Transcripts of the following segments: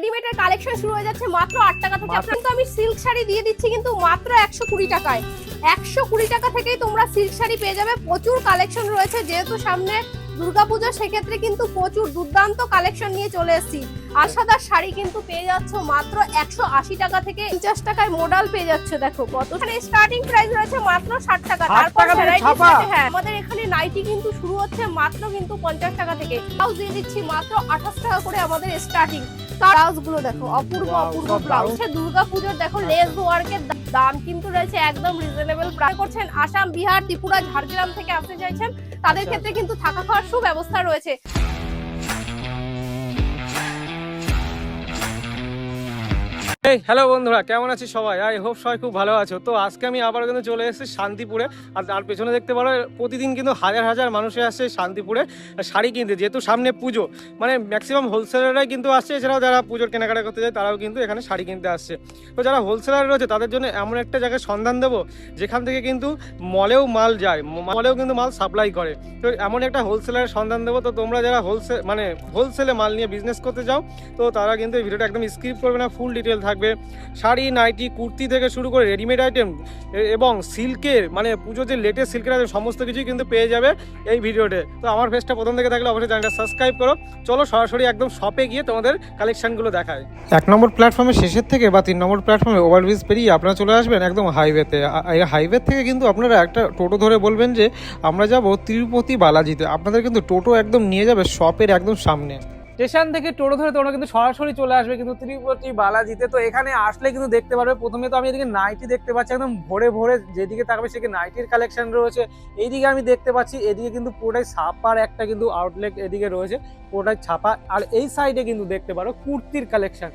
রেডিমেডের collection শুরু হয়ে যাচ্ছে মাত্র 8 টাকা থেকে। আপনাকে আমি সিল্ক শাড়ি দিয়ে দিচ্ছি কিন্তু মাত্র 120 টাকায়। 120 টাকা থেকেই তোমরা সিল্ক শাড়ি পেয়ে যাবে। প্রচুর কালেকশন রয়েছে, যেহেতু সামনে দুর্গাপূজা, সেক্ষেত্রে কিন্তু প্রচুর দুর্দান্ত কালেকশন নিয়ে চলে এসেছি। আশাদার শাড়ি কিন্তু পেয়ে যাচ্ছ মাত্র 180 টাকা থেকে 50 টাকায় মডেল পেয়ে যাচ্ছ। দেখো কত, এখানে স্টার্টিং প্রাইস রয়েছে মাত্র 60 টাকা। তারপর হ্যাঁ, আমাদের এখানে নাইটি কিন্তু শুরু হচ্ছে মাত্র কিন্তু 50 টাকা থেকে। ব্লাউজ দিয়ে দিচ্ছি মাত্র 28 টাকা করে আমাদের স্টার্টিং। ব্লাউজ গুলো দেখো অপূর্ব অপূর্ব ব্লাউজ। দুর্গাপূজার দেখো লেস ওয়ার্কের দাম কিন্তু রয়েছে একদম রিজনেবল প্রাইস। করছেন আসাম, বিহার, ত্রিপুরা, ঝাড়গ্রাম থেকে আসতে চাইছেন, তাদের ক্ষেত্রে কিন্তু থাকা খাওয়ার সুব্যবস্থা রয়েছে। হ্যালো বন্ধুরা, কেমন আছি সবাই? আই হোপ সবাই খুব ভালো আছো। তো আজকে আমি আবার কিন্তু চলে এসেছি শান্তিপুরে। আর পেছনে দেখতে পারো প্রতিদিন কিন্তু হাজার হাজার মানুষে আসছে শান্তিপুরে শাড়ি কিনতে, যেহেতু সামনে পুজো। মানে ম্যাক্সিমাম হোলসেলাররাই কিন্তু আসছে, এছাড়াও যারা পুজোর কেনাকাটা করতে যায় তারাও কিন্তু এখানে শাড়ি কিনতে আসছে। তো যারা হোলসেলার রয়েছে তাদের জন্য এমন একটা জায়গায় সন্ধান দেবো যেখান থেকে কিন্তু মলেও মাল যায়, মলেও কিন্তু মাল সাপ্লাই করে। তো এমন একটা হোলসেলারের সন্ধান দেবো। তো তোমরা যারা হোলসেলে মাল নিয়ে বিজনেস করতে চাও, তো তারা কিন্তু এই ভিডিওটা একদম স্কিপ করবে না, ফুল ডিটেল থাকবে। শাড়ি, নাইটি, কুর্তি থেকে শুরু করে রেডিমেড আইটেম এবং সিল্কের, মানে পুজো যে লেটেস্ট সিল্কের আইটেম সমস্ত কিছুই কিন্তু পেয়ে যাবে এই ভিডিওতে। তো আমার পেজটা প্রথম থেকে থাকলে অবশ্যই চ্যানেলটা সাবস্ক্রাইব করো। চলো সরাসরি একদম শপে গিয়ে তোমাদের কালেকশনগুলো দেখায়। 1 নম্বর প্ল্যাটফর্মের শেষের থেকে বা 3 নম্বর প্ল্যাটফর্মে ওভারব্রিজ পেরিয়ে আপনারা চলে আসবেন একদম হাইওয়েতে। এই হাইওয়ে থেকে কিন্তু আপনারা একটা টোটো ধরে বলবেন যে আমরা যাব তিরুপতি বালাজিতে। আপনাদের কিন্তু টোটো একদম নিয়ে যাবে শপের একদম সামনে। স্টেশন থেকে টোটো ধরে তোমরা কিন্তু সরাসরি চলে আসবে কিন্তু তিরুপতি বালাজিতে। তো এখানে আসলে কিন্তু দেখতে পারবে, প্রথমে তো আমি এদিকে নাইটি দেখতে পাচ্ছি, একদম ভোরে ভোরে যেদিকে তাকাবে সেদিকে নাইটির কালেকশন রয়েছে। এইদিকে আমি দেখতে পাচ্ছি এদিকে কিন্তু পুরোটাই ছাপার একটা কিন্তু আউটলেট এদিকে রয়েছে, পুরোটাই ছাপা। আর এই সাইডে কিন্তু দেখতে পারো কুর্তির কালেকশন।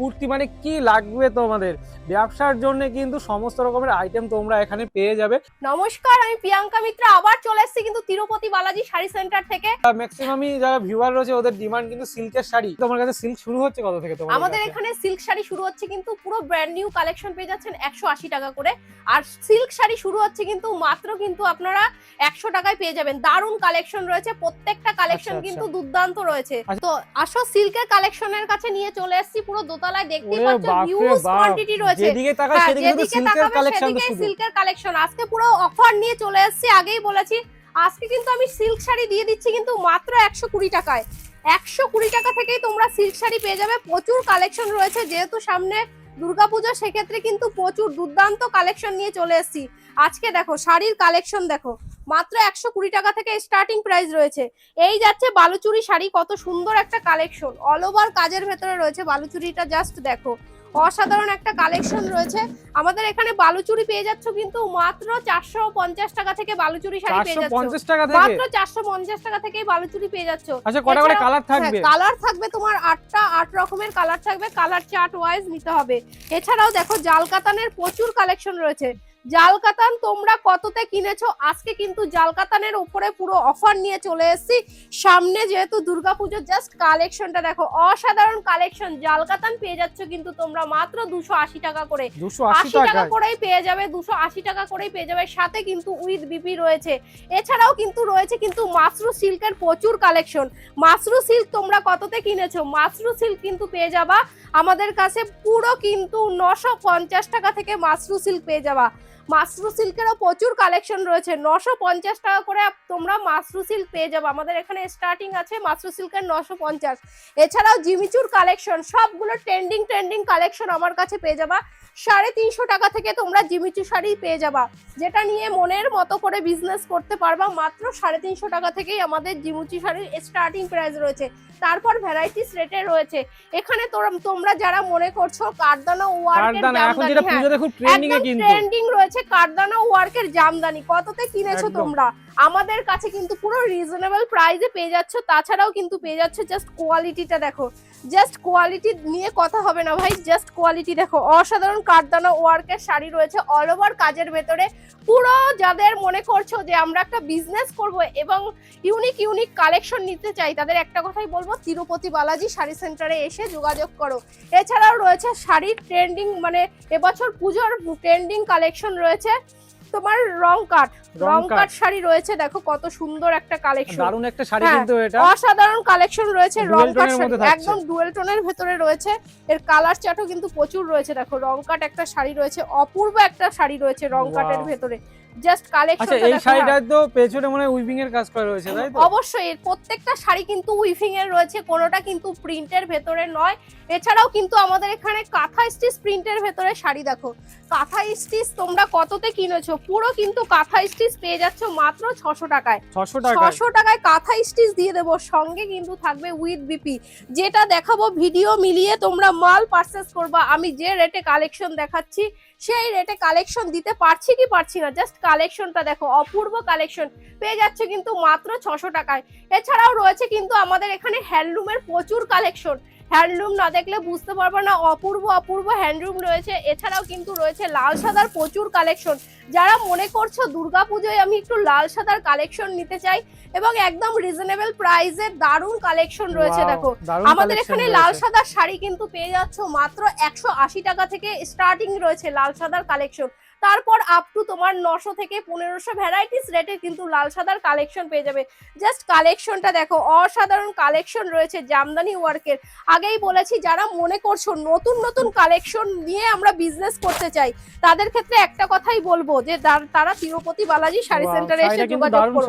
কুর্তি মানে কি লাগবে তোমাদের ব্যবসার জন্য, কিন্তু সমস্ত রকমের আইটেম তোমরা এখানে পেয়ে যাবে। নমস্কার, আমি প্রিয়াঙ্কা মিত্র আবার চলে এসেছি কিন্তু তিরুপতি বালাজি শাড়ি সেন্টার থেকে। ম্যাক্সিমামই যারা ভিউয়ার রয়েছে ওদের ডিমান্ড কিন্তু সিল্কের শাড়ি। তোমার কাছে সিল্ক শুরু হচ্ছে কত থেকে? আমাদের এখানে সিল্ক শাড়ি শুরু হচ্ছে কিন্তু পুরো ব্র্যান্ড নিউ কালেকশন পেয়ে যাচ্ছেন 180 টাকা করে। আর সিল্ক শাড়ি শুরু হচ্ছে কিন্তু মাত্র কিন্তু আপনারা 100 টাকায় পেয়ে যাবেন। দারুন কালেকশন রয়েছে, প্রত্যেকটা কালেকশন কিন্তু দুর্দান্ত রয়েছে। তো আসো সিল্কের কালেকশনের কাছে নিয়ে চলে এসেছি। পুরো দোতলায় দেখতে পাচ্ছ হিউজ কোয়ান্টিটি রয়েছে, যেদিকে তাকাবে সেদিকে কিন্তু সিল্কের কালেকশন। সিল্কের কালেকশন আজকে পুরো অফার নিয়ে চলে এসেছি। আগেই বলেছি আজকে কিন্তু আমি সিল্ক শাড়ি দিয়ে দিচ্ছি কিন্তু মাত্র 120 টাকায়। 120 টাকা থেকেই তোমরা সিল্ক শাড়ি পেয়ে যাবে। প্রচুর কালেকশন রয়েছে, যেহেতু সামনে দুর্গাপূজা, সেক্ষেত্রে কিন্তু প্রচুর দুর্দান্ত কালেকশন নিয়ে চলে এসেছি। আজকে দেখো শাড়ির কালেকশন দেখো, মাত্র 120 টাকা থেকে স্টার্টিং প্রাইস রয়েছে। এই যাচ্ছে বালুচুরি শাড়ি, কত সুন্দর একটা কালেকশন, অল ওভার কাজের ভেতরে রয়েছে বালুচুরিটা। জাস্ট দেখো অসাধারণ একটা কালেকশন রয়েছে। আমাদের এখানে বালুচুরি পেয়ে যাচ্ছ কিন্তু মাত্র 450 টাকা থেকে। বালুচুরি শাড়ি পেয়ে যাচ্ছ মাত্র 450 টাকা থেকেই বালুচুরি পেয়ে যাচ্ছ। আচ্ছা, কটা করে কালার থাকবে? কালার থাকবে তোমার 8 রকমের কালার থাকবে, কালার চার্ট ওয়াইজ নিতে হবে। এছাড়াও দেখো জাল কাতানের প্রচুর কালেকশন রয়েছে। জাল কাতান তোমরা কততে কিনেছো, আজকে কিন্তু জাল কাতানের উপরে পুরো অফার নিয়ে চলে এসেছি। সামনে যেহেতু দুর্গাপুজো, জাস্ট কালেকশনটা দেখো, অসাধারণ কালেকশন। জাল কাতান পেয়ে যাচ্ছ কিন্তু তোমরা মাত্র 280 টাকা করে। 280 টাকা করেই পেয়ে যাবে, 280 টাকা করেই পেয়ে যাবে। সাথে কিন্তু উইথ বিপি রয়েছে। এছাড়াও কিন্তু রয়েছে কিন্তু মাসরু সিল্কের প্রচুর কালেকশন। মাসরু সিল্ক তোমরা কততে কিনেছো, মাসরু সিল্ক কিন্তু পেয়ে যাবা আমাদের কাছে পুরো কিন্তু 950 টাকা থেকে মাসরু সিল্ক পেয়ে যাবা। মাসরু সিল্কেরও প্রচুর কালেকশন রয়েছে, 950 টাকা করে তোমরা মাসরু সিল্ক পেয়ে যাবে। আমাদের এখানে স্টার্টিং আছে মাসরু সিল্কের 950। এছাড়াও জিমিচুর কালেকশন, সবগুলো ট্রেন্ডিং কালেকশন আমার কাছে পেয়ে যাবা। 350 টাকা থেকে তোমরা জিমিচু শাড়ি পেয়ে যাবা, যেটা নিয়ে মনের মতো করে বিজনেস করতে পারবা। মাত্র 350 টাকা থেকেই আমাদের জিমিচু শাড়ির স্টার্টিং প্রাইস রয়েছে। তারপর ভ্যারাইটিস রেটে রয়েছে। এখানে তোমরা যারা মনে করছো কারদানা ওয়ার্কের ট্রেন্ডিং রয়েছে, কারদানা ওয়ার্কের জামদানি কততে কিনেছো তোমরা, আমাদের কাছে কিন্তু পুরো রিজনেবল প্রাইসে পেয়ে যাচ্ছ। তাছাড়াও কিন্তু পেয়ে যাচ্ছে, জাস্ট কোয়ালিটিটা দেখো, জাস্ট কোয়ালিটি নিয়ে কথা হবে না ভাই, জাস্ট কোয়ালিটি দেখো। অসাধারণ কারদানা ওয়ার্কের শাড়ি রয়েছে অল ওভার কাজের ভেতরে। পুরো যাদের মনে করছো যে আমরা একটা বিজনেস করব এবং ইউনিক কালেকশন নিতে চাই, তাদের একটা কথাই বলবো, তিরুপতি বালাজি শাড়ি সেন্টারে এসে যোগাযোগ করো। এছাড়াও রয়েছে শাড়ির ট্রেন্ডিং, মানে এবছর পুজোর ট্রেন্ডিং কালেকশন রয়েছে। তোমার রং কাট শাড়ি রয়েছে, দেখো কত সুন্দর একটা কালেকশন, দারুণ একটা শাড়ি কিন্তু এটা অসাধারণ কালেকশন রয়েছে, রং কাট শাড়ি মধ্যে একদম ডুয়েল টোনের ভেতরে রয়েছে, এর কালার চার্টও কিন্তু প্রচুর রয়েছে, দেখো রং কাট একটা শাড়ি রয়েছে, অপূর্ব একটা শাড়ি রয়েছে রং কাটের ভেতরে, জাস্ট কালেকশন। আচ্ছা এই শাড়িটা তো পেছনে মনে হয় উইভিং এর কাজ করা রয়েছে তাই তো? অবশ্যই এর প্রত্যেকটা শাড়ি কিন্তু উইভিং এর রয়েছে, কোনোটা কিন্তু প্রিন্টের ভেতরে নয়। এছাড়াও কিন্তু আমাদের এখানে কাঁথা স্টিচ প্রিন্টের ভেতরে শাড়ি, দেখো কাঁথা স্টিচ তোমরা কততে কিনেছো, পুরো কিন্তু কাঁথা স্টিচ পেয়ে যাচ্ছ মাত্র 600 টাকায়। 600 টাকায় কাঁথা স্টিচ দিয়ে দেবো, সঙ্গে কিন্তু থাকবে উইথ বিপি। যেটা দেখাবো ভিডিও মিলিয়ে তোমরা মাল পারচেস করবা, আমি যে রেটে কালেকশন দেখাচ্ছি সেই রেটে কালেকশন দিতে পারছি কি পারছি না, জাস্ট কালেকশনটা দেখো, অপূর্ব কালেকশন পেয়ে যাচ্ছে কিন্তু মাত্র 600 টাকায়। এছাড়াও রয়েছে কিন্তু আমাদের এখানে হ্যান্ডলুমের প্রচুর কালেকশন, হ্যান্ডলুম না দেখলে বুঝতে পারবো না, অপূর্ব হ্যান্ডলুম রয়েছে। এছাড়াও কিন্তু রয়েছে লাল সাদার প্রচুর কালেকশন, যারা মনে করছো দুর্গাপুজোয় আমি একটু লাল সাদার কালেকশন নিতে চাই এবং একদম রিজনেবল প্রাইসে দারুণ কালেকশন রয়েছে, দেখো আমাদের এখানে লাল সাদার শাড়ি কিন্তু পেয়ে যাচ্ছ মাত্র 180 টাকা থেকে স্টার্টিং রয়েছে লাল সাদার কালেকশন, তারপর আপ টু তোমার 900 থেকে 1500 ভ্যারাইটিস রেটে কিন্তু লাল সাদার কালেকশন পেয়ে যাবে। জাস্ট কালেকশনটা দেখো, অসাধারণ কালেকশন রয়েছে জামদানি ওয়ার্কের। আগেই বলেছি যারা মনে করছো নতুন কালেকশন নিয়ে আমরা বিজনেস করতে চাই, তাদের ক্ষেত্রে একটা কথাই বলবো যে তারা তিরুপতি বালাজি শাড়ি সেন্টারে এসে যোগাযোগ করো,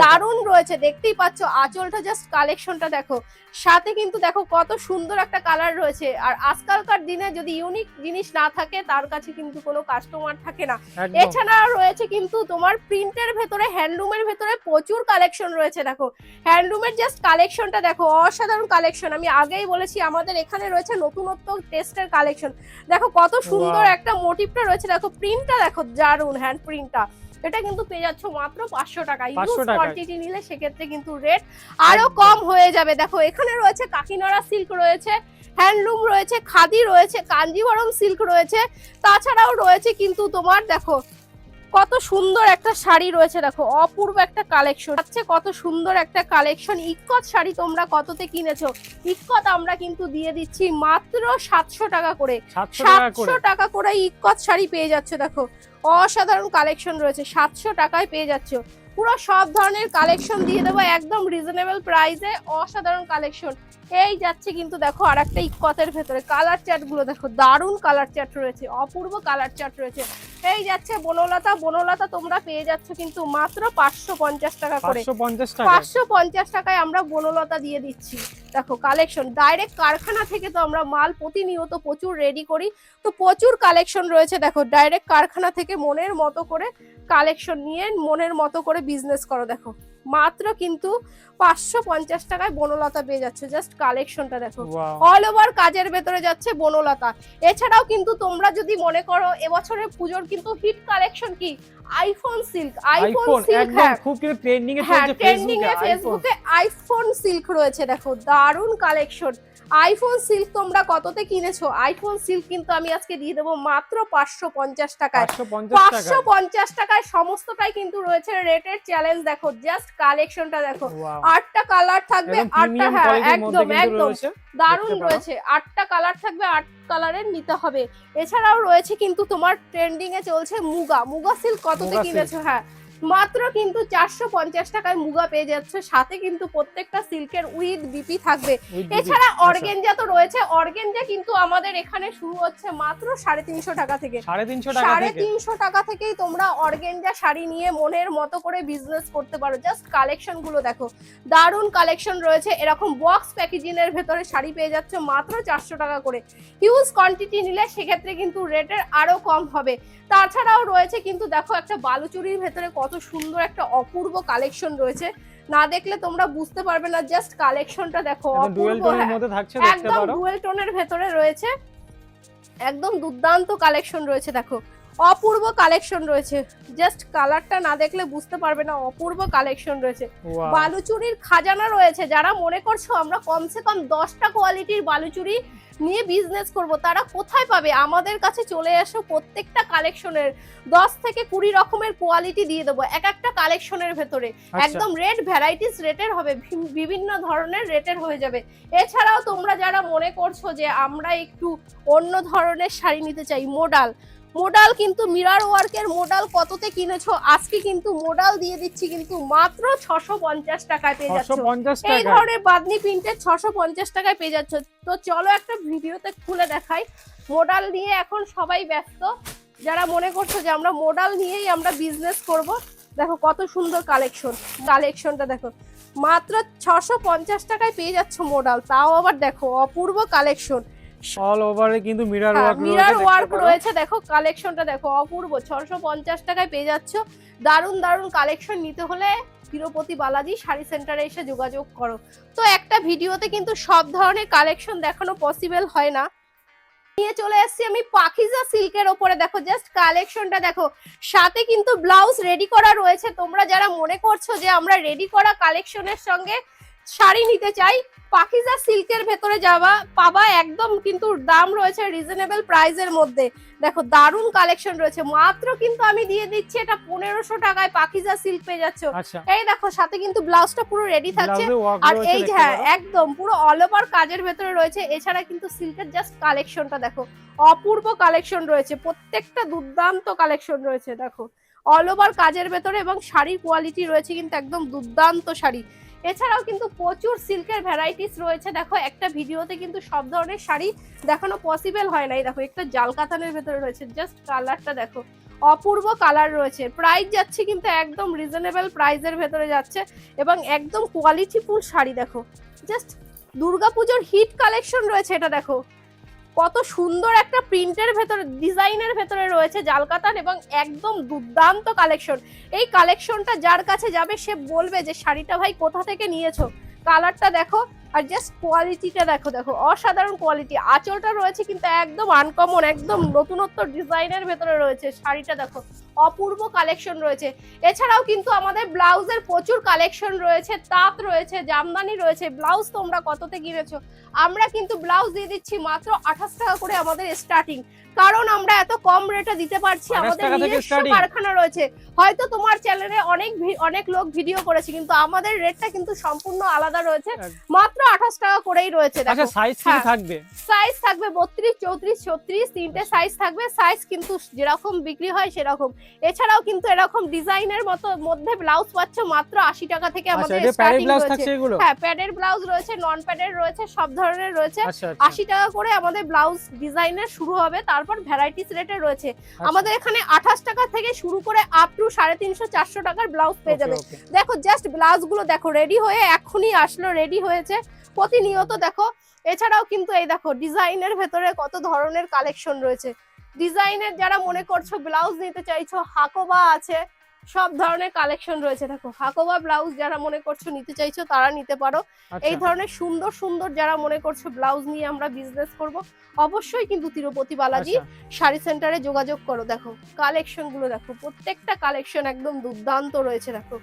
দারুণ রয়েছে। দেখতেই পাচ্ছ আঁচলটা, জাস্ট কালেকশনটা দেখো, সাথে কিন্তু দেখো কত সুন্দর একটা কালার রয়েছে। আর আজকালকার দিনে যদি ইউনিক জিনিস না থাকে তার কাছে কিন্তু কোনো কাস্টমার থাকে না। এছাড়া রয়েছে কিন্তু তোমার প্রিন্টের ভেতরে, হ্যান্ডলুমের ভেতরে প্রচুর কালেকশন রয়েছে, দেখো হ্যান্ডলুমের জাস্ট কালেকশনটা দেখো, অসাধারণ কালেকশন। আমি আগেই বলেছি আমাদের এখানে রয়েছে নতুনত্ব টেস্টের কালেকশন, দেখো কত সুন্দর একটা মোটিভটা রয়েছে, দেখো প্রিন্টটা দেখো দারুণ, হ্যান্ড প্রিন্টটা। এটা কিন্তু পেয়ে যাচ্ছ মাত্র 500 টাকা। ইউজ কোয়ান্টিটি নিলে সেক্ষেত্রে কিন্তু রেট আরো কম হয়ে যাবে। দেখো এখানে রয়েছে কাকিনাড়া সিল্ক রয়েছে, হ্যান্ডলুম রয়েছে, খাদি রয়েছে, কাঞ্জিভরম সিল্ক রয়েছে, তাছাড়াও রয়েছে কিন্তু তোমার দেখো কত সুন্দর একটা শাড়ি রয়েছে, দেখো অপূর্ব একটা কালেকশন আছে, কত সুন্দর একটা কালেকশন। ইক্কত শাড়ি তোমরা কততে কিনেছো, ইক্কত আমরা কিন্তু দিয়ে দিচ্ছি মাত্র 700 টাকা করে, 700 টাকা করে ইক্কত শাড়ি পেয়ে যাচ্ছে, দেখো অসাধারণ কালেকশন রয়েছে, 700 টাকায় পেয়ে যাচ্ছ। পুরো সব ধরনের কালেকশন দিয়ে দেবো একদম রিজনেবল প্রাইসে, অসাধারণ কালেকশন। এই যাচ্ছে কিন্তু দেখো আর একটা ইক্কতের ভেতরে, কালার চার্ট গুলো দেখো, দারুণ কালার চার্ট রয়েছে, অপূর্ব কালার চার্ট রয়েছে। এই যাচ্ছে বনলতা তোমরা পেয়ে যাচ্ছ কিন্তু মাত্র 550 টাকা করে, 550 টাকায় আমরা বনলতা দিয়ে দিচ্ছি। দেখো কালেকশন ডাইরেক্ট কারখানা থেকে তো আমরা মাল প্রতিনিয়ত প্রচুর রেডি করি, তো প্রচুর কালেকশন রয়েছে, দেখো ডাইরেক্ট কারখানা থেকে মনের মতো করে কালেকশন নিয়ে মনের মতো করে বিজনেস করো। দেখো মাত্র কিন্তু 550 টাকায় বনলতা পেয়ে যাচ্ছে, জাস্ট কালেকশনটা দেখো, অল ওভার কাজের ভেতরে যাচ্ছে বনলতা। এছাড়াও কিন্তু তোমরা যদি মনে করো এবছরের পুজোর কিন্তু হিট কালেকশন কি আইফোন সিল্ক, খুব কিন্তু ট্রেন্ডিং এ চলছে ফেসবুকে আইফোন সিল্ক রয়েছে, দেখো দারুণ কালেকশন। আইফোন সিল্ক তোমরা কততে কিনেছো, আইফোন সিল্ক কিন্তু আমি আজকে দিয়ে দেবো মাত্র 550 টাকায়, 550 টাকায় সমস্তটাই কিন্তু রয়েছে রেটের চ্যালেঞ্জ। দেখো জাস্ট কালেকশনটা দেখো, 8টা কালার থাকবে, 8টা, হ্যাঁ একদম দারুণ রয়েছে, 8টা কালার থাকবে, 8 কালারের নিতে হবে। এছাড়াও রয়েছে কিন্তু তোমার ট্রেন্ডিং এ চলছে মুগা সিল্ক, কততে কিনেছো, হ্যাঁ মাত্র কিন্তু 450 টাকায় মুগা পেয়ে যাচ্ছে, সাথে কিন্তু প্রত্যেকটা সিল্কের উইথ বিপি থাকবে। এছাড়া অর্গেঞ্জা তো রয়েছে, অর্গেঞ্জা কিন্তু আমাদের এখানে শুরু হচ্ছে মাত্র 350 টাকা থেকে, 350 টাকা থেকেই তোমরা অর্গেঞ্জা শাড়ি নিয়ে মনের মতো করে বিজনেস করতে পারো। জাস্ট কালেকশন গুলো দেখো, দারুণ কালেকশন রয়েছে। এরকম বক্স প্যাকেজিং এর ভেতরে শাড়ি পেয়ে যাচ্ছে মাত্র 400 টাকা করে। হিউজ কোয়ান্টিটি নিলে সেক্ষেত্রে কিন্তু রেটের আরো কম হবে। তাছাড়াও রয়েছে কিন্তু দেখো একটা বালুচুরির ভেতরে কত সুন্দর একটা অপূর্ব কালেকশন রয়েছে, না দেখলে তোমরা বুঝতে পারবে না, জাস্ট কালেকশনটা দেখো, একদম ডুয়েল টোনের ভেতরে রয়েছে, একদম দুর্দান্ত কালেকশন রয়েছে, দেখো অপূর্ব কালেকশন রয়েছে, জাস্ট কালারটা না দেখলে বুঝতে পারবে না, অপূর্ব কালেকশন রয়েছে। বালুচুরির খাজানা রয়েছে, যারা মনে করছো আমরা কমসে কম 10টা কোয়ালিটির বালুচুরি নিয়ে বিজনেস করব, তারা কোথায় পাবে, আমাদের কাছে চলে আসো। প্রত্যেকটা কালেকশনের 10 থেকে 20 রকমের কোয়ালিটি দিয়ে দেবো এক একটা কালেকশনের ভেতরে, একদম রেট ভ্যারাইটিস রেটের হবে, বিভিন্ন ধরনের রেটের হয়ে যাবে। এছাড়াও তোমরা যারা মনে করছো যে আমরা একটু অন্য ধরনের শাড়ি নিতে চাই, মোডাল কিন্তু মিরর ওয়ার্কের মোডাল কততে কিনেছো, আজকে কিন্তু মোডাল দিয়ে দিচ্ছি কিন্তু মাত্র 650 টাকায় পেয়ে যাচ্ছ। 650 এই টাকা। ধরনের বাদনি প্রিন্টের 650 টাকায় পেয়ে যাচ্ছ। তো চলো একটা ভিডিওতে খুলে দেখাই। মোডাল নিয়ে এখন সবাই ব্যস্ত, যারা মনে করছো যে আমরা মোডাল নিয়েই আমরা বিজনেস করব, দেখো কত সুন্দর কালেকশনটা দেখো মাত্র 650 টাকায় পেয়ে যাচ্ছ মোডাল, তাও আবার দেখো অপূর্ব কালেকশন। অল ওভারে কিন্তু মিরর ওয়ার্ক রয়েছে, মিরর ওয়ার্ক রয়েছে, দেখো কালেকশনটা দেখো অপূর্ব। 650 টাকায় পেয়ে যাচ্ছ। দারুণ দারুণ কালেকশন নিতে হলে তিরুপতি বালাজি শাড়ি সেন্টারে এসে যোগাযোগ করো। তো একটা ভিডিওতে কিন্তু সব ধরনের কালেকশন দেখানো পসিবল হয় না। নিয়ে চলে এসেছি আমি পাখিজা সিল্কের ওপরে, দেখো জাস্ট কালেকশনটা দেখো, সাথে কিন্তু ব্লাউজ রেডি করা রয়েছে। তোমরা যারা মনে করছো যে আমরা রেডি করা কালেকশনের সঙ্গে শাড়ি নিতে চাই, পাখিজা সিল্কের ভেতরে পাবা একদম কিন্তু দাম রয়েছে রিজনেবল প্রাইসের মধ্যে। দেখো দারুণ কালেকশন রয়েছে, মাত্র কিন্তু আমি দিয়ে দিচ্ছি এটা 1500 টাকায় পাখিজা সিল্ক পেয়ে যাচ্ছ। আচ্ছা, এই দেখো সাথে কিন্তু ব্লাউজটা পুরো রেডি থাকছে, আর এই যে হ্যাঁ একদম পুরো অল ওভার কাজের ভেতরে রয়েছে। এছাড়া কিন্তু সিল্কের জাস্ট কালেকশনটা দেখো অপূর্ব কালেকশন রয়েছে, প্রত্যেকটা দুর্দান্ত কালেকশন রয়েছে। দেখো অল ওভার কাজের ভেতরে এবং শাড়ির কোয়ালিটি রয়েছে কিন্তু একদম দুর্দান্ত শাড়ি। এছাড়াও কিন্তু প্রচুর সিল্কের ভ্যারাইটিস রয়েছে। দেখো একটা ভিডিওতে কিন্তু সব ধরনের শাড়ি দেখানো পসিবল হয় না। এই দেখো একটা জাল কাতানের ভেতরে রয়েছে, জাস্ট কালারটা দেখো অপূর্ব কালার রয়েছে। প্রাইস যাচ্ছে কিন্তু একদম রিজনেবল প্রাইসের ভেতরে যাচ্ছে এবং একদম কোয়ালিটিফুল শাড়ি। দেখো জাস্ট দুর্গাপুজোর হিট কালেকশন রয়েছে, এটা দেখো কত সুন্দর একটা প্রিন্টের ভেতরে ডিজাইনের ভেতরে রয়েছে জাল কাতান এবং একদম দুর্দান্ত কালেকশন। এই কালেকশনটা যার কাছে যাবে সে বলবে যে শাড়িটা ভাই কোথা থেকে নিয়েছো। কালারটা দেখো আর জাস্ট কোয়ালিটিটা দেখো, দেখো অসাধারণ কোয়ালিটি। আঁচলটা রয়েছে কিন্তু একদম আনকমন, একদম নতুনত্ব ডিজাইনের ভেতরে রয়েছে। শাড়িটা দেখো অপূর্ব কালেকশন রয়েছে। এছাড়াও কিন্তু আমাদের ব্লাউজের প্রচুর কালেকশন রয়েছে, তাঁত রয়েছে, জামদানি রয়েছে। ব্লাউজ তোমরা কততে কিনেছো? আমরা কিন্তু ব্লাউজ দিয়ে দিচ্ছি মাত্র 28 টাকা করে আমাদের স্টার্টিং, কারণ আমরা এত কম রেটে দিতে পারছি। আমাদের নিজস্ব কারখানা রয়েছে। হয়তো তোমার চ্যানেলে অনেক লোক ভিডিও করেছে, কিন্তু আমাদের রেটটা কিন্তু সম্পূর্ণ আলাদা রয়েছে, মাত্র 28 টাকা করেই রয়েছে। আচ্ছা, সাইজ কি থাকবে? সাইজ থাকবে 32, 34, 36 তিনটে সাইজ থাকবে। সাইজ কিন্তু যেরকম বিক্রি হয় সেরকম। এছাড়াও কিন্তু এরকম ডিজাইনের মধ্যে ব্লাউজ পাচ্ছ মাত্র 80 টাকা থেকে আমাদের স্টার্টিং রয়েছে। হ্যাঁ, প্যাডের ব্লাউজ রয়েছে, নন প্যাডের রয়েছে, সব ধরনের রয়েছে। 80 টাকা করে আমাদের ব্লাউজ ডিজাইনের শুরু হবে, তারপর ভ্যারাইটিস রেটে রয়েছে। আমাদের এখানে 28 টাকা থেকে শুরু করে আপ টু 350, 400 টাকার ব্লাউজ পেয়ে যাবে। দেখো জাস্ট ব্লাউজ গুলো দেখো রেডি হয়ে এখনই আসলো, রেডি হয়েছে প্রতিনিয়ত দেখো। এছাড়াও কিন্তু এই দেখো ডিজাইনের ভেতরে কত ধরনের কালেকশন রয়েছে। ডিজাইনের যারা মনে করছো ব্লাউজ নিতে চাইছো, হাকোবা আছে, সব ধরনের কালেকশন রয়েছে। দেখো হাকোবা ব্লাউজ যারা মনে করছো নিতে চাইছো তারা নিতে পারো। এই ধরনের সুন্দর সুন্দর যারা মনে করছো ব্লাউজ নিয়ে আমরা বিজনেস করব, অবশ্যই কিন্তু তিরুপতি বালাজি শাড়ি সেন্টারে যোগাযোগ করো। দেখো কালেকশন গুলো দেখো, প্রত্যেকটা কালেকশন একদম দুর্দান্ত রয়েছে। দেখো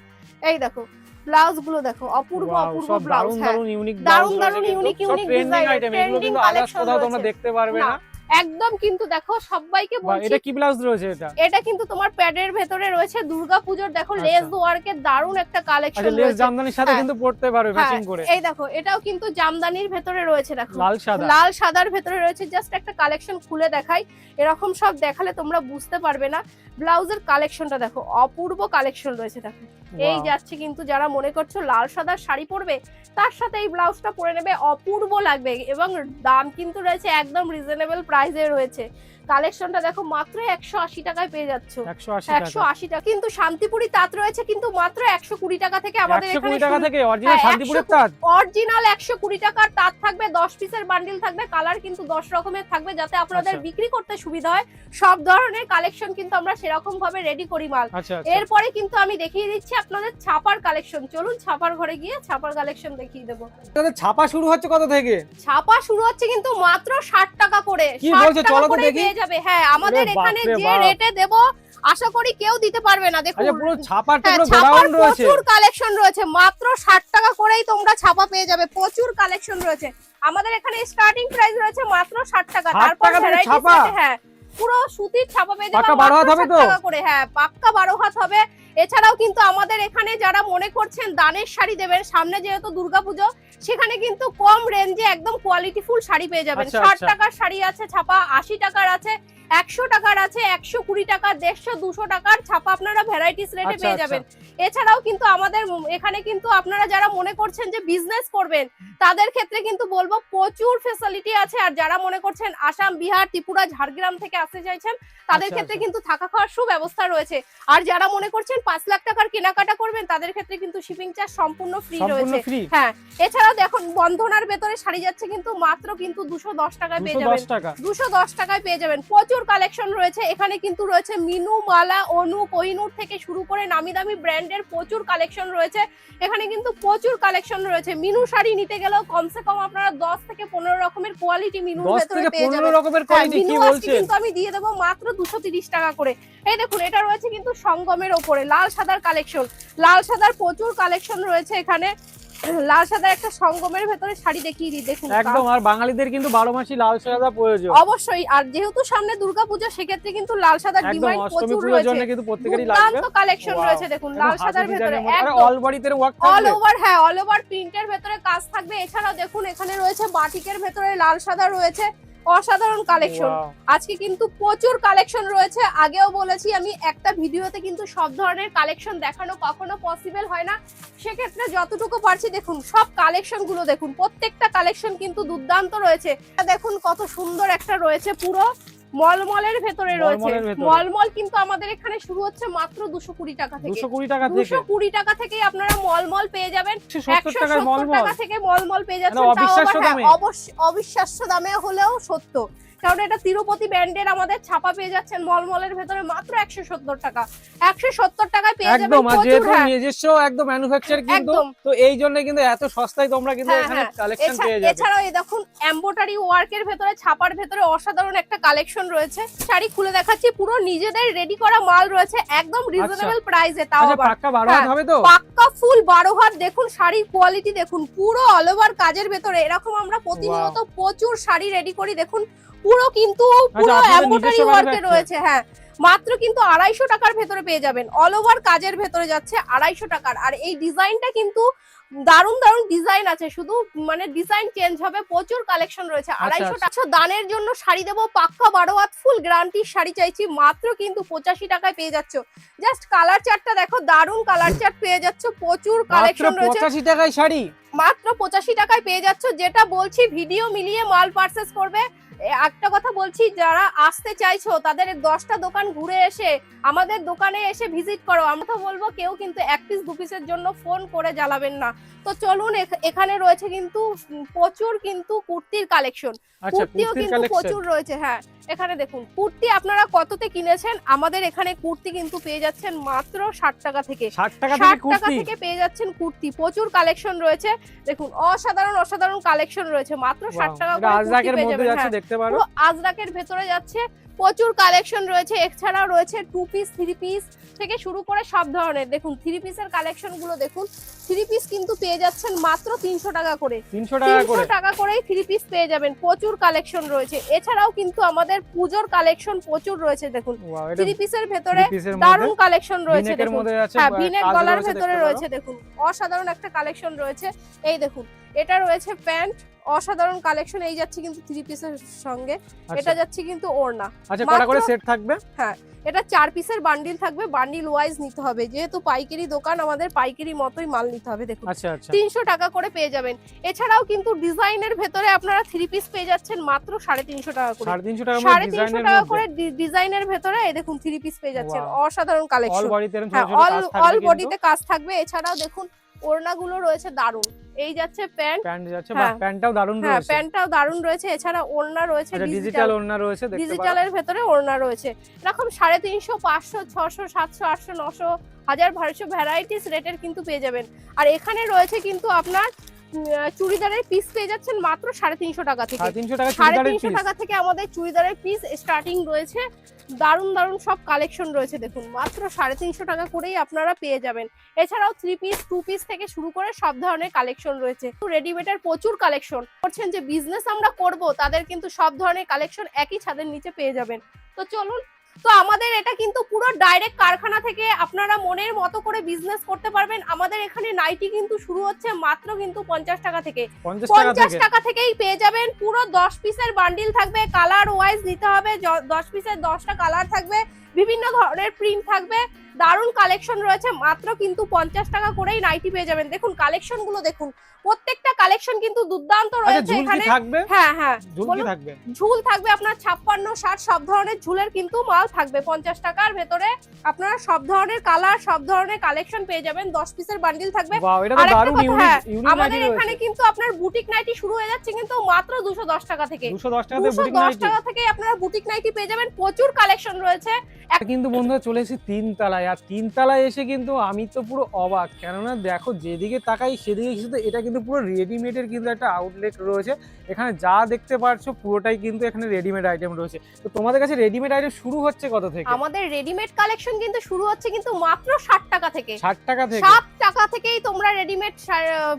এই দেখো ব্লাউজ গুলো দেখো অপূর্ব অপূর্ব ব্লাউজ, দারুণ দারুণ ইউনিক ডিজাইন, ট্রেন্ডিং কালেকশন তোমরা দেখতে পারবে না একদম। কিন্তু দেখো সবাইকে বলছি, এটা কি ব্লাউজ রয়েছে? এটা কিন্তু তোমার প্যাডের ভেতরে রয়েছে। দুর্গাপূজার দেখো লেস ওয়ার্কের দারুণ একটা কালেকশন রয়েছে, লেস জামদানির সাথে কিন্তু পড়তে পারবে ম্যাচিং করে। এই দেখো এটাও কিন্তু জামদানির ভেতরে রয়েছে। দেখো লাল সাদার ভেতরে রয়েছে। জাস্ট একটা কালেকশন খুলে দেখাই, এরকম সব দেখালে তোমরা বুঝতে পারবে না। ব্লাউজের কালেকশনটা দেখো অপূর্ব কালেকশন রয়েছে। দেখো এই যাচ্ছে কিন্তু যারা মনে করছো লাল সাদার শাড়ি পরবে, তার সাথে এই ব্লাউজটা পরে নেবে, অপূর্ব লাগবে এবং দাম কিন্তু রয়েছে একদম রিজনেবল প্রাইসে রয়েছে। কালেকশনটা দেখো মাত্র 180 টাকায় পেয়ে যাচ্ছ। 180 টাকা। কিন্তু শান্তিপুরি তাঁত রয়েছে কিন্তু মাত্র 120 টাকা থেকে আমাদের এখানে। 120 টাকা থেকে অরিজিনাল শান্তিপুরের তাঁত, অরিজিনাল 120 টাকার তাঁত থাকবে। 10 পিসের বান্ডিল থাকবে, কালার কিন্তু 10 রকমের থাকবে, যাতে আপনাদের বিক্রি করতে সুবিধা হয়। সব ধরনের কালেকশন কিন্তু আমরা সেরকম ভাবে রেডি করি মাল। এরপরে কিন্তু আমি দেখিয়ে দিচ্ছি আপনাদের ছাপার কালেকশন। চলুন ছাপার ঘরে গিয়ে ছাপার কালেকশন দেখিয়ে দেবো। ছাপা শুরু হচ্ছে কত থেকে? ছাপা শুরু হচ্ছে কিন্তু মাত্র 60 টাকা করে। কি বলছো? চলো তো দেখি। যাবে। হ্যাঁ, আমাদের এখানে যে রেটে দেব আশা করি কেউ দিতে পারবে না। দেখুন পুরো ছাপাটা পুরো গোডাউন রয়েছে, প্রচুর কালেকশন রয়েছে। মাত্র 60 টাকা করেই তোমরা ছাপা পেয়ে যাবে, প্রচুর কালেকশন রয়েছে। আমাদের এখানে স্টার্টিং প্রাইস রয়েছে মাত্র 60 টাকা। তারপর ভ্যারাইটিস, হ্যাঁ পুরো সুতির ছাপা পেয়ে যাবে পাক্কা 12 হাত হবে তো? 60 টাকা করে। হ্যাঁ পাক্কা 12 হাত হবে। এছাড়াও কিন্তু আমাদের এখানে যারা মনে করছেন দানের শাড়ি দেবেন, সামনে যেহেতু দুর্গাপুজো, সেখানে কিন্তু কম রেঞ্জে একদম কোয়ালিটিফুল শাড়ি পেয়ে যাবেন। 60 টাকার শাড়ি আছে ছাপা, 80 টাকার আছে, 100 টাকার আছে, 120 টাকা, 150, 200 টাকার ছাপা আপনারা ভ্যারাইটিস রেটে পেয়ে যাবেন। এছাড়াও কিন্তু আমাদের এখানে কিন্তু আপনারা যারা মনে করছেন যে বিজনেস করবেন, তাদের ক্ষেত্রে কিন্তু বলবো প্রচুর ফ্যাসিলিটি আছে। আর যারা মনে করছেন আসাম, বিহার, ত্রিপুরা, ঝাড়গ্রাম থেকে আসতে চাইছেন, তাদের ক্ষেত্রে কিন্তু থাকা খাওয়ার সুব্যবস্থা রয়েছে। আর যারা মনে করছেন 5 লাখ টাকার কেনাকাটা করবেন, তাদের ক্ষেত্রে কিন্তু শিপিং চার্জ সম্পূর্ণ ফ্রি রয়েছে। হ্যাঁ, এছাড়াও দেখুন বন্ধনার ভেতরে শাড়ি যাচ্ছে কিন্তু মাত্র কিন্তু 210 টাকায় পেয়ে যাবেন। 210 টাকায় পেয়ে যাবেন। প্রচুর কালেকশন রয়েছে এখানে, কিন্তু রয়েছে মিনু, মালা, অনু, কোহিনূর থেকে শুরু করে নামি দামি ব্র্যান্ডের প্রচুর কালেকশন রয়েছে এখানে, কিন্তু প্রচুর কালেকশন রয়েছে। মিনু শাড়ি নিতে গেলেও কমসে কম আপনারা 10 থেকে 15 রকমের কোয়ালিটি মিনুর ভেতরে পেয়ে যাবেন। মিনু আজকে কিন্তু আমি দিয়ে দেবো মাত্র 230 টাকা করে। এই দেখুন, এটা রয়েছে কিন্তু সঙ্গমের ওপরে লাল সাদার কালেকশন, লাল সাদার প্রচুর কালেকশন রয়েছে এখানে। লাল সাদা একটা সঙ্গমের ভেতরে শাড়ি দেখিয়ে দিই, দেখুন একদম। আর বাঙালিদের কিন্তু 12 মাসই লাল সাদা প্রয়োজন অবশ্যই। আর যেহেতু সামনে দুর্গাপূজা, সেক্ষেত্রে কিন্তু লাল সাদার ডিমান্ড প্রচুর রয়েছে। কিন্তু প্রত্যেকবারই লাগবে। তো কালেকশন রয়েছে দেখুন লাল সাদার ভেতরে, একদম অল বডিতে ওয়ার্ক থাকবে, অল ওভার। হ্যাঁ, অল ওভার প্রিন্টের ভেতরে কাজ থাকবে। এছাড়াও দেখুন এখানে রয়েছে বাটিকের ভেতরে লাল সাদা রয়েছে, অসাধারণ কালেকশন। আজকে কিন্তু প্রচুর কালেকশন রয়েছে। আগেও বলেছি আমি, একটা ভিডিওতে কিন্তু সব ধরনের কালেকশন দেখানো কখনো পসিবল হয় না, সেক্ষেত্রে যতটুকু পারছি দেখুন সব কালেকশন গুলো দেখুন, প্রত্যেকটা কালেকশন কিন্তু দুর্দান্ত রয়েছে। দেখুন কত সুন্দর একটা রয়েছে, পুরো মলমলের ভেতরে রয়েছে। মলমল কিন্তু আমাদের এখানে শুরু হচ্ছে মাত্র 220 টাকা থেকে। 220 টাকা থেকে আপনারা মলমল পেয়ে যাবেন। 170 টাকা থেকে মলমল পেয়ে যাচ্ছেন, অবিশ্বাস্য দামে হলেও সত্য। কারণ এটা তিরুপতি ব্র্যান্ডের আমাদের ছাপা পেয়ে যাচ্ছেন মলমলের ভেতরে মাত্র 170 টাকা। 170 টাকায় পেয়ে যাবেন। যেহেতু নিজস্ব একদম ম্যানুফ্যাকচার, কিন্তু তো এই জন্য কিন্তু এত সস্তায় তোমরা কিন্তু এখানে কালেকশন পেয়ে যাবে। এছাড়াও এই দেখুন এমব্রয়ডারি ওয়ার্কের ভেতরে, ছাপার ভেতরে অসাধারণ একটা কালেকশন রয়েছে। শাড়ি খুলে দেখাচ্ছি, পুরো নিজেদের রেডি করা মাল রয়েছে একদম রিজনেবল প্রাইসে। তাও পাক্কা 12 হাত হবে তো? পাক্কা ফুল 12 হাত। দেখুন শাড়ির কোয়ালিটি দেখুন, পুরো অল ওভার কাজের ভেতরে। এরকম আমরা প্রতিনিয়ত প্রচুর শাড়ি রেডি করি। দেখুন পুরো কিন্তু পুরো এমব্রয়ডারি ওয়ার্কে রয়েছে। হ্যাঁ, মাত্র কিন্তু 250 টাকার ভেতরে পেয়ে যাবেন। অল ওভার কাজের ভেতরে যাচ্ছে 250 টাকার। আর এই ডিজাইনটা কিন্তু দারুন দারুন ডিজাইন আছে, শুধু মানে ডিজাইন চেঞ্জ হবে। প্রচুর কালেকশন রয়েছে। 250 টাকা দানের জন্য শাড়ি দেবো পাক্কা 12 হাত ফুল গ্যারান্টির শাড়ি চাইছি, মাত্র কিন্তু 85 টাকায় পেয়ে যাচ্ছ। জাস্ট কালার চার্টটা দেখো, দারুন কালার চার্ট পেয়ে যাচ্ছ। প্রচুর কালেকশন রয়েছে, 85 টাকায় শাড়ি মাত্র 85 টাকায় পেয়ে যাচ্ছ। যেটা বলছি ভিডিও মিলিয়ে মাল পারচেজ করবে। একটা কথা বলছি, যারা আসতে চাইছো তাদের 10টা দোকান ঘুরে এসে আমাদের দোকানে এসে ভিজিট করো। আমরা তো বলবো কেউ কিন্তু 1 পিস 2 পিসের জন্য ফোন করে জ্বালাবেন না। তো চলুন, এখানে রয়েছে কিন্তু প্রচুর কিন্তু কুর্তির কালেকশন, কুর্তিও কিন্তু প্রচুর রয়েছে। হ্যাঁ, এখানে দেখুন কুর্তি আপনারা কততে কিনেছেন, আমাদের এখানে কুর্তি কিন্তু পেয়ে যাচ্ছেন মাত্র 60 টাকা থেকে। 60 টাকা থেকে পেয়ে যাচ্ছেন কুর্তি। প্রচুর কালেকশন রয়েছে দেখুন, অসাধারণ কালেকশন রয়েছে। মাত্র 60 টাকা করে আজরাকের মধ্যে যাচ্ছে, দেখতে পারো পুরো আজরাকের ভেতরে যাচ্ছে। প্রচুর কালেকশন রয়েছে। এছাড়াও রয়েছে 2 পিস 3 পিস থেকে শুরু করে সব ধরনের। দেখুন 3 পিসের কালেকশন গুলো দেখুন, 3 পিস কিন্তু পেয়ে যাচ্ছেন মাত্র 300 টাকা করে। 300 টাকা করেই 3 পিস পেয়ে যাবেন। প্রচুর কালেকশন রয়েছে। এছাড়াও কিন্তু আমাদের পূজোর কালেকশন প্রচুর রয়েছে। দেখুন 3 পিসের ভেতরে দারুণ কালেকশন রয়েছে। দেখুন হ্যাঁ, ভিনেক গলার ভেতরে রয়েছে। দেখুন অসাধারণ একটা কালেকশন রয়েছে। এই দেখুন এটা রয়েছে প্যান্ট, অসাধারণ কালেকশন। এই যাচ্ছে কিন্তু 3 পিসের সঙ্গে, এটা যাচ্ছে কিন্তু ওড়না। আচ্ছা, কটা করে সেট থাকবে? হ্যাঁ, এটা 4 পিসের বান্ডিল থাকবে, বান্ডিল ওয়াইজ নিতে হবে। যেহেতু পাইকারি দোকান, আমাদের পাইকারি মতোই মাল নিতে হবে। দেখুন 300 টাকা করে পেয়ে যাবেন। এছাড়াও কিন্তু ডিজাইনের ভেতরে আপনারা 3 পিস পেয়ে যাচ্ছেন মাত্র 350 টাকা করে। 350 টাকা করে ডিজাইনের ভেতরে এই দেখুন 3 পিস পেয়ে যাচ্ছেন। অসাধারণ কালেকশন, অল বডিতে কাজ থাকবে। এছাড়াও দেখুন ওড়নাগুলো রয়েছে দারুন। এই যাচ্ছে প্যান্ট যাচ্ছে, প্যান্টটাও দারুন রয়েছে। হ্যাঁ, প্যান্টটাও দারুন রয়েছে। এছাড়া ওড়না রয়েছে, ডিজিটাল ওড়না রয়েছে, দেখতে পারো ডিজিটালের ভেতরে ওড়না রয়েছে। এরকম 350, 500, 600, 700, 800, 900, 1000 ভ্যারাইটিস রেটের কিন্তু পেয়ে যাবেন। আর এখানে রয়েছে কিন্তু আপনার চুড়িদারের পিস পেয়ে যাচ্ছেন মাত্র 350 টাকা থেকে। 350 টাকা থেকে আমাদের চুড়িদারের পিস স্টার্টিং রয়েছে। দারুন সব কালেকশন রয়েছে। দেখুন মাত্র 350 টাকা করেই আপনারা পেয়ে যাবেন। এছাড়াও 3 পিস 2 পিস থেকে শুরু করে সব ধরনের কালেকশন রয়েছে। রেডিমেডের প্রচুর কালেকশন করছেন, যে বিজনেস আমরা করব তাদের কিন্তু সব ধরনের কালেকশন একই ছাদের নিচে পেয়ে যাবেন। তো চলুন তো আমাদের এটা কিন্তু পুরো ডাইরেক্ট কারখানা থেকে আপনারা মনের মতো করে বিজনেস করতে পারবেন। আমাদের এখানে নাইটি কিন্তু শুরু হচ্ছে মাত্র কিন্তু 50 টাকা থেকে। 50 টাকা থেকেই পেয়ে যাবেন। পুরো 10 পিসের বান্ডিল থাকবে, কালার ওয়াইজ নিতে হবে, 10 পিসের 10টা কালার থাকবে, বিভিন্ন ধরনের প্রিন্ট থাকবে, দারুণ কালেকশন রয়েছে। মাত্র কিন্তু 50 টাকা করেই নাইটি পেয়ে যাবেন। দেখুন কালেকশন গুলো দেখুন, প্রত্যেকটা কালেকশন কিন্তু দুর্দান্ত রয়েছে এখানে। হ্যাঁ হ্যাঁ, ঝুল থাকবে আপনার 56, 60 সব ধরনের ঝুলের কিন্তু মাল থাকবে। 50 টাকার ভেতরে আপনারা সব ধরনের কালার, সব ধরনের কালেকশন পেয়ে যাবেন। 10 পিসের বান্ডিল থাকবে। আমাদের এখানে কিন্তু আপনার বুটিক নাইটি শুরু হয়ে যাচ্ছে কিন্তু মাত্র 210 টাকা থেকে। 210 টাকা থেকে আপনারা বুটিক নাইটি পেয়ে যাবেন। প্রচুর কালেকশন রয়েছে। কিন্তু বন্ধুরা চলে এসেছি 3 তলায়, আর 3 তলায় এসে কিন্তু আমি তো পুরো অবাক, কেননা দেখো যেদিকে তাকাই সেদিকে কিন্তু এটা কিন্তু পুরো রেডিমেডের কিন্তু একটা আউটলেট রয়েছে। এখানে যা দেখতে পারছো পুরোটাই কিন্তু এখানে রেডিমেড আইটেম রয়েছে। তো তোমাদের কাছে রেডিমেড আইটেম শুরু হচ্ছে কত থেকে? আমাদের রেডিমেড কালেকশন কিন্তু শুরু হচ্ছে কিন্তু মাত্র 60 টাকা থেকে। 60 টাকা থেকে? 60 টাকা থেকেই তোমরা রেডিমেড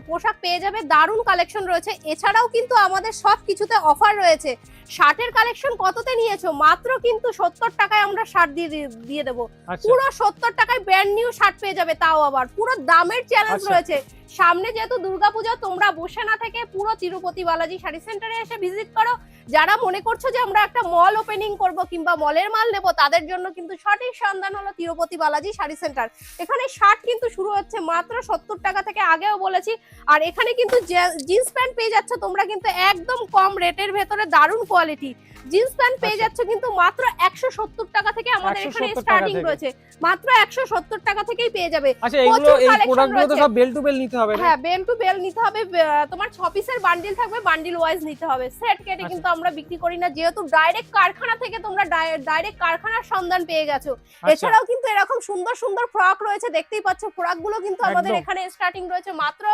পোশাক পেয়ে যাবে। দারুণ কালেকশন রয়েছে। এছাড়াও কিন্তু আমাদের সব কিছুতে অফার রয়েছে। শার্টের কালেকশন কততে নিয়েছো? মাত্র কিন্তু 70 টাকায় আমরা শার্ট দিয়ে দেবো। পুরো 70 টাকায় ব্র্যান্ড নিউ শার্ট পেয়ে যাবে, তাও আবার পুরো দামের চ্যালেঞ্জ রয়েছে। সামনে যেহেতু দুর্গাপূজা, তোমরা বসে না থেকে পুরো তিরুপতি বালাজি শাড়ি সেন্টারে এসে ভিজিট করো। যারা মনে করছো যে আমরা একটা মল ওপেনিং করব কিংবা মলের মাল নেব, তাদের জন্য কিন্তু সঠিক সন্ধান হলো তিরুপতি বালাজি শাড়ি সেন্টার। এখানে শার্ট কিন্তু শুরু হচ্ছে মাত্র 70 টাকা থেকে, আগেও বলেছি। আর এখানে কিন্তু জিন্স প্যান্ট পেয়ে যাচ্ছে তোমরা কিন্তু একদম কম রেটের ভেতরে, দারুণ কোয়ালিটি জিন্স প্যান্ট পেয়ে যাচ্ছে কিন্তু মাত্র 170 টাকা থেকে। আমাদের এখানে স্টার্টিং রয়েছে মাত্র 170 টাকা থেকেই পেয়ে যাবে। আচ্ছা, এগুলো এই প্রোডাক্টগুলো তো সব বেল টু বেল নিতে হবে? হ্যাঁ, বেল টু বেল নিতে হবে। তোমার 6 পিসের বান্ডিল থাকবে, বান্ডিল ওয়াইজ নিতে হবে। সেট কেটে কিন্তু আমরা বিক্রি করি না, যেহেতু ডাইরেক্ট কারখানা থেকে তোমরা ডাইরেক্ট কারখানার সন্ধান পেয়ে গেছো। এছাড়াও কিন্তু এরকম সুন্দর সুন্দর ফ্রক রয়েছে, দেখতেই পাচ্ছ। ফ্রকগুলো কিন্তু আমাদের এখানে স্টার্টিং রয়েছে মাত্র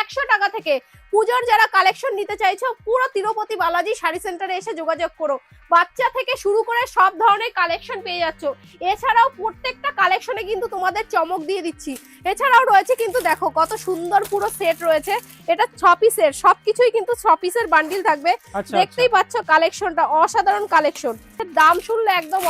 100 টাকা থেকে। পূজোর যারা কালেকশন নিতে চাইছো, পুরো তিরুপতি বালাজি শাড়ি সেন্টারে এসে যোগাযোগ করো। বাচ্চা থেকে শুরু করে সব ধরনের কালেকশন পেয়ে যাচ্ছ। এছাড়াও প্রত্যেকটা কালেকশনে কিন্তু তোমাদের চমক দিয়ে দিচ্ছি। এছাড়াও রয়েছে কিন্তু দেখো কত সুন্দর পুরো সেট রয়েছে। এটা 6 পিসের, সবকিছুই কিন্তু 6 পিসের বান্ডিল থাকবে। দেখতেই পাচ্ছ কালেকশনটা, অসাধারণ কালেকশন। দাম শুনলে একদম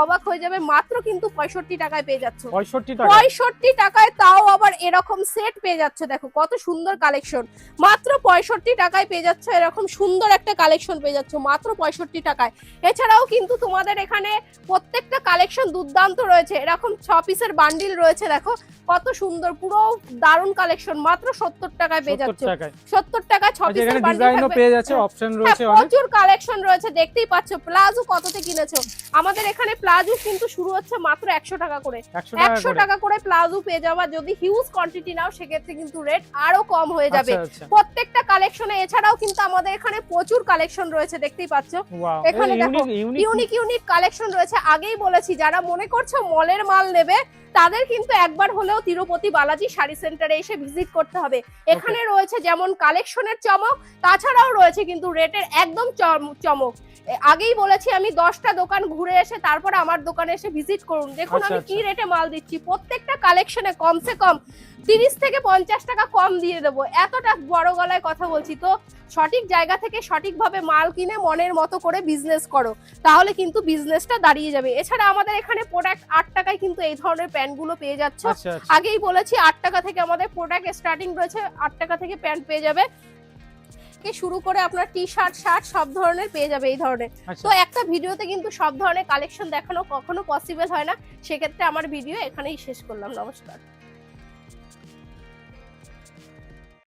অবাক হয়ে যাবে। মাত্র কিন্তু 65 টাকায় পেয়ে যাচ্ছ। 65 টাকায়, তাও আবার এরকম সেট পেয়ে যাচ্ছে। দেখো কত সুন্দর কালেকশন। মাত্র 65 টাকায় পেয়ে যাচ্ছ এরকম সুন্দর একটা কালেকশন পেয়ে যাচ্ছ মাত্র 65 টাকায়। এছাড়াও কিন্তু তোমাদের এখানে প্রত্যেকটা কালেকশন দুর্দান্ত রয়েছে। এরকম 6 পিসের বান্ডিল রয়েছে, দেখো কত সুন্দর, পুরো দারুণ কালেকশন। মাত্র 70 টাকায় পেয়ে যাচ্ছে। 70 টাকায় 6 পিসের বান্ডিল পেয়ে যাচ্ছে। অপশন রয়েছে, প্রচুর কালেকশন রয়েছে, দেখতেই পাচ্ছ। প্লাজো কততে কিনেছো? আমাদের এখানে প্লাজো কিন্তু শুরু হচ্ছে মাত্র 100 টাকা করে। 100 টাকা করে প্লাজো পেয়ে যাওয়া। যদি হিউজ কোয়ান্টিটি নাও সেক্ষেত্রে কিন্তু রেট আরো কম হয়ে যাবে প্রত্যেকটা কালেকশনে। এছাড়াও কিন্তু আমাদের এখানে প্রচুর কালেকশন রয়েছে, দেখতেই পাচ্ছ। এখানে দেখো ইউনিক ইউনিক কালেকশন রয়েছে। আগেই বলেছি, যারা মনে করছো মলের মাল নেবে, তাদের কিন্তু একবার হলেও তিরুপতি বালাজি শাড়ি সেন্টারে এসে ভিজিট করতে হবে। এখানে রয়েছে যেমন কালেকশনের চমক, তাছাড়াও রয়েছে কিন্তু রেটের একদম চমক। আগেই বলেছি আমি, 10টা দোকান ঘুরে এসে তারপর আমার দোকানে এসে ভিজিট করুন। দেখুন আমি কি রেটে মাল দিচ্ছি। প্রত্যেকটা কালেকশনে কমসে কম 30 থেকে 50 টাকা কম দিয়ে দেবো। এতটা বড় গলায় কথা বলছি। তো সঠিক জায়গা থেকে সঠিকভাবে মাল কিনে মনের মতো করে বিজনেস করো, তাহলে কিন্তু বিজনেসটা দাঁড়িয়ে যাবে। এছাড়া আমাদের এখানে প্রোডাক্ট 8 টাকায় কিন্তু এই ধরনের প্যান্টগুলো পেয়ে যাচ্ছে। আগেই বলেছি 8 টাকা থেকে আমাদের প্রোডাক্ট স্টার্টিং রয়েছে। 8 টাকা থেকে প্যান্ট পেয়ে যাবে শুরু করে আপনার টি শার্ট, শার্ট সব ধরনের পেয়ে যাবে এই ধরনের। তো একটা ভিডিওতে কিন্তু সব ধরনের কালেকশন দেখানো কখনো পসিবল হয় না, সেক্ষেত্রে আমার ভিডিও এখানেই শেষ করলাম। নমস্কার।